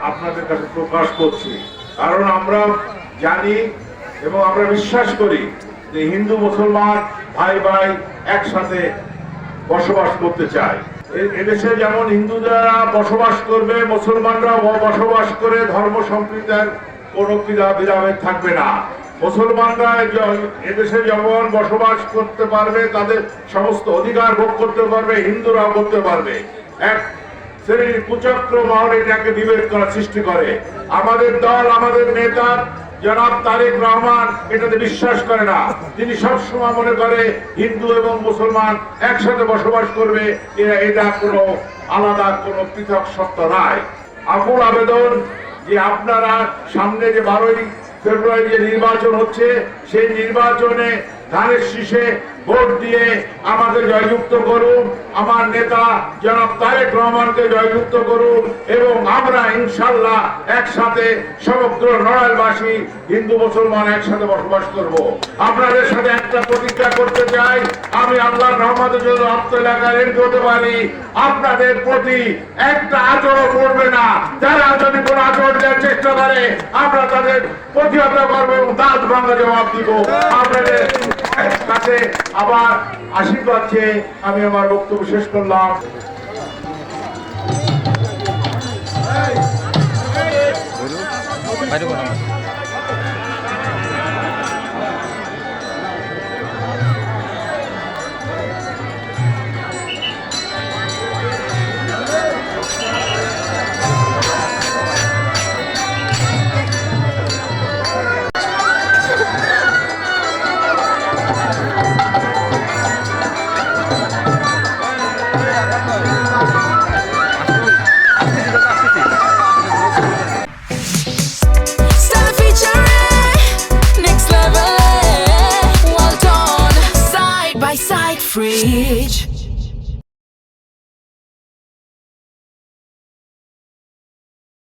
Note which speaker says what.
Speaker 1: আপনাদের কাছে প্রকাশ করছি। কারণ আমরা জানি এবং আমরা বিশ্বাস করি যে হিন্দু মুসলমান ভাই ভাই একসাথে বসবাস করতে চায়। এদেশে যেমন হিন্দুরা বসবাস করবে, মুসলমানরাও বসবাস করে, ধর্ম সম্প্রীতির কোনো বিরামের থাকবে না। মুসলমানরা এদেশে যেমন বসবাস করতে পারবে, তাদের সমস্ত অধিকার ভোগ করতে পারবে, হিন্দুরাও করতে পারবে। এক শ্রেণীর কুচক্র মহল এটাকে বিভেদ করার সৃষ্টি করে। আমাদের দল, আমাদের নেতা জনাব তারেক রহমান এটাতে বিশ্বাস করে না। তিনি সবসময় মনে করে হিন্দু এবং মুসলমান একসাথে বসবাস করবে, এটা কোনো আলাদা কোনো পৃথক সত্তা নয়। আকুল আবেদন যে আপনারা সামনে যে 12ই ফেব্রুয়ারি যে নির্বাচন হচ্ছে, সেই নির্বাচনে ধানের শীষে ভোট দিয়ে আমাকে জয়যুক্ত করুন, আমার নেতা জনাব তারেক রহমানকে জয়যুক্ত করুন এবং আমরা ইনশাল্লাহ একসাথে সমগ্র নড়াইলবাসী হিন্দু মুসলমান একসাথে বসবাস করব। আপনাদের সাথে একটা প্রতিজ্ঞা করতে চাই, আমি আল্লাহর রহমতের জন্য অর্থ এলাকায় এন্ট্রি হতে পারি, আপনাদের প্রতি একটা আচরণ করবে না। যারা যদি কোনো আচরণ দেওয়ার চেষ্টা করে আমরা তাদের প্রতিহত করবো এবং দাঁত ভাঙা জবাব দিব। আপনাদের কাছে আবার আশীর্বাদ চেয়ে আমি আমার বক্তব্য শেষ করলাম।
Speaker 2: Fridge.